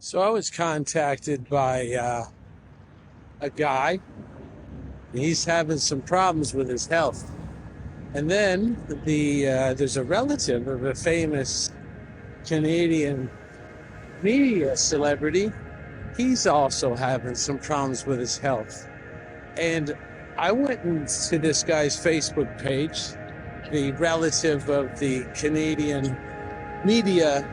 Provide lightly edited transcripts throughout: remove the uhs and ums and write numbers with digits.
So I was contacted by a guy. He's having some problems with his health. And then there's a relative of a famous Canadian media celebrity. He's also having some problems with his health. And I went into this guy's Facebook page, the relative of the Canadian media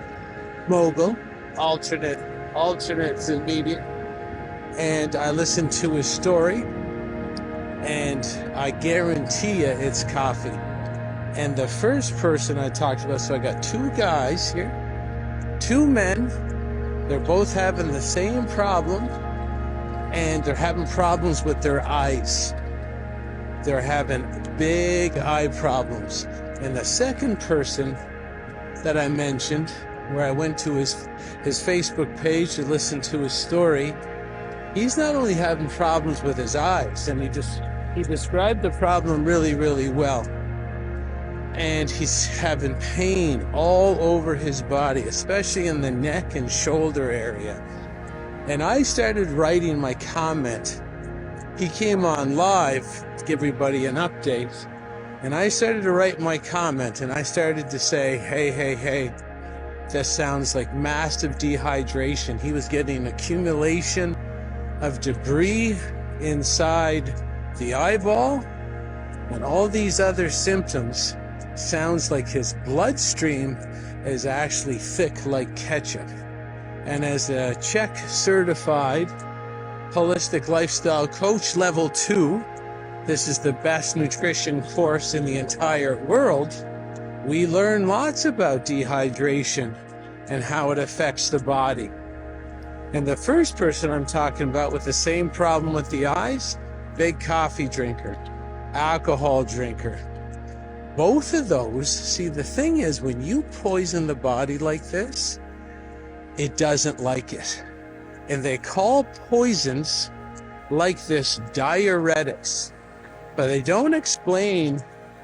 mogul, alternate to media, and I listened to his story, and I guarantee you it's coffee. And the first person I talked about, so I got two guys here, two men, they're both having the same problem, and they're having problems with their eyes. They're having big eye problems. And the second person that I mentioned, where I went to his Facebook page to listen to his story, he's not only having problems with his eyes, and he described the problem really, really well. And he's having pain all over his body, especially in the neck and shoulder area. And I started writing my comment. He came on live to give everybody an update. And I started to write my comment, and I started to say, hey, this sounds like massive dehydration. He was getting accumulation of debris inside the eyeball, and all these other symptoms. Sounds like his bloodstream is actually thick like ketchup. And as a Czech certified holistic lifestyle coach level 2, this is the best nutrition course in the entire world. We learn lots about dehydration and how it affects the body. And the first person I'm talking about with the same problem with the eyes, big coffee drinker, alcohol drinker. Both of those, see, the thing is, when you poison the body like this, it doesn't like it. And they call poisons like this diuretics. But they don't explain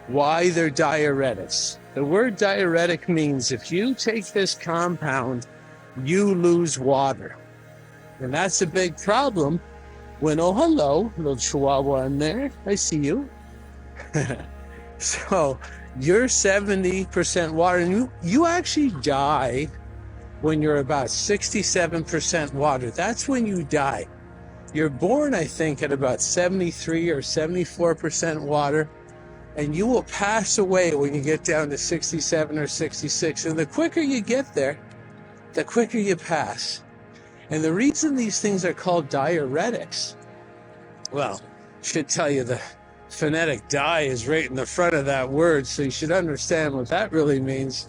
why they're diuretics. The word diuretic means if you take this compound, you lose water. And that's a big problem when, oh, hello, little chihuahua in there. I see you. So you're 70% water, and you actually die when you're about 67% water. That's when you die. You're born, I think, at about 73 or 74% water, and you will pass away when you get down to 67 or 66. And the quicker you get there, the quicker you pass. And the reason these things are called diuretics, well, should tell you the phonetic di is right in the front of that word, so you should understand what that really means.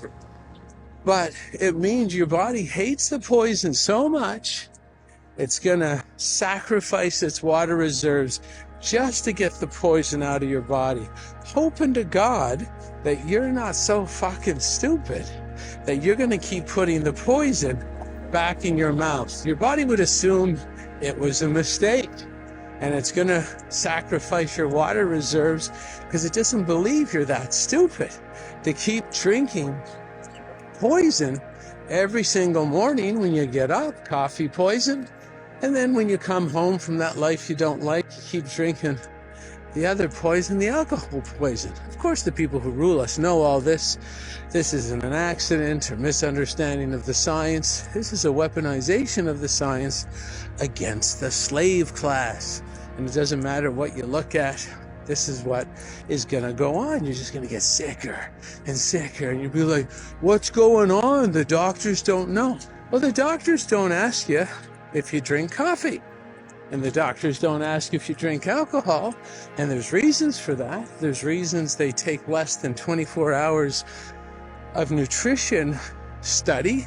But it means your body hates the poison so much, it's going to sacrifice its water reserves just to get the poison out of your body, hoping to God that you're not so fucking stupid that you're going to keep putting the poison back in your mouth. Your body would assume it was a mistake, and it's going to sacrifice your water reserves because it doesn't believe you're that stupid to keep drinking poison every single morning when you get up, coffee poison. And then when you come home from that life you don't like, you keep drinking the other poison, the alcohol poison. Of course, the people who rule us know all this. This isn't an accident or misunderstanding of the science. This is a weaponization of the science against the slave class. And it doesn't matter what you look at. This is what is going to go on. You're just going to get sicker and sicker. And you'll be like, what's going on? The doctors don't know. Well, the doctors don't ask you if you drink coffee. And the doctors don't ask if you drink alcohol. And there's reasons for that. There's reasons they take less than 24 hours of nutrition study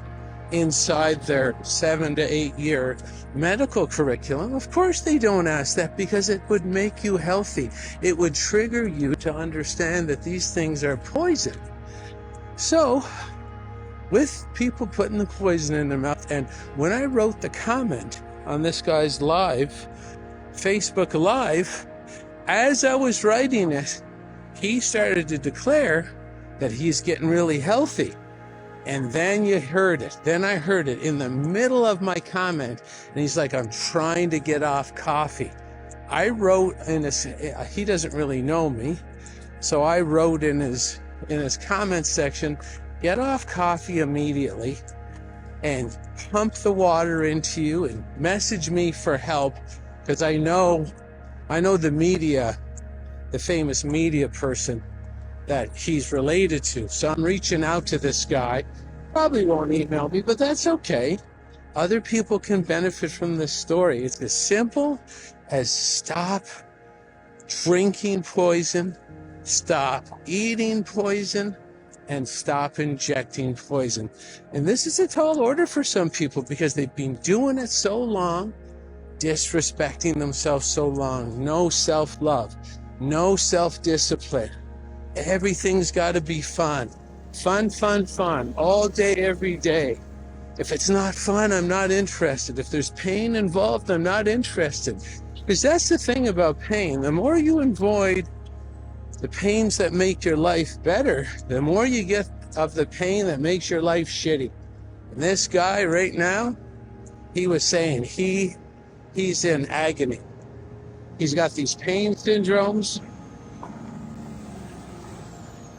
inside their 7 to 8 year medical curriculum. Of course they don't ask that, because it would make you healthy. It would trigger you to understand that these things are poison. So, with people putting the poison in their mouth, and when I wrote the comment on this guy's live, Facebook Live, as I was writing it, he started to declare that he's getting really healthy. And then you heard it. Then I heard it in the middle of my comment. And he's like, I'm trying to get off coffee. I wrote in his, he doesn't really know me. So I wrote in his comment section, get off coffee immediately and pump the water into you and message me for help. Because I know the media, the famous media person that he's related to. So I'm reaching out to this guy. Probably won't email me, but that's okay. Other people can benefit from this story. It's as simple as stop drinking poison, stop eating poison, and stop injecting poison. And this is a tall order for some people because they've been doing it so long, disrespecting themselves so long. No self-love, no self-discipline. Everything's got to be fun. Fun, fun, fun. All day, every day. If it's not fun, I'm not interested. If there's pain involved, I'm not interested. Because that's the thing about pain. The more you avoid the pains that make your life better, the more you get of the pain that makes your life shitty. And this guy right now, he was saying he's in agony. He's got these pain syndromes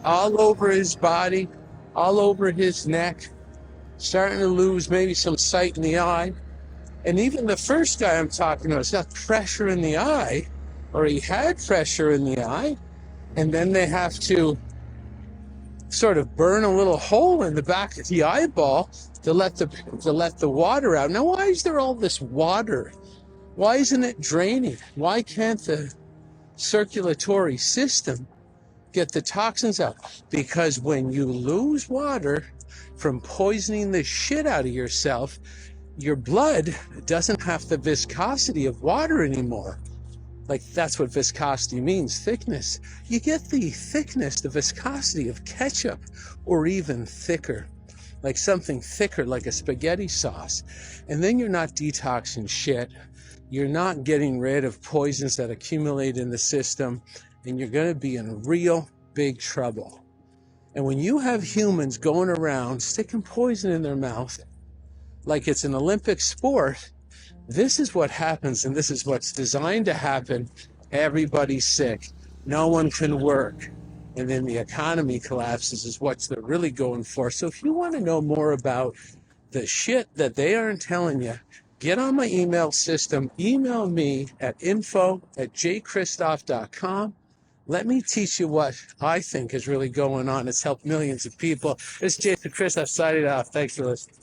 all over his body, all over his neck, starting to lose maybe some sight in the eye. And even the first guy I'm talking about has got pressure in the eye, or he had pressure in the eye, and then they have to sort of burn a little hole in the back of the eyeball to let the water out. Now, why is there all this water? Why isn't it draining? Why can't the circulatory system get the toxins out? Because when you lose water from poisoning the shit out of yourself, your blood doesn't have the viscosity of water anymore. Like, that's what viscosity means, thickness. You get the thickness, the viscosity of ketchup, or even thicker, like something thicker, like a spaghetti sauce. And then you're not detoxing shit. You're not getting rid of poisons that accumulate in the system, and you're going to be in real big trouble. And when you have humans going around sticking poison in their mouth like it's an Olympic sport, this is what happens, and this is what's designed to happen. Everybody's sick. No one can work. And then the economy collapses is what they're really going for. So if you want to know more about the shit that they aren't telling you, get on my email system. Email me at info@jchristoff.com. Let me teach you what I think is really going on. It's helped millions of people. This is Jason Christoff signing off. Thanks for listening.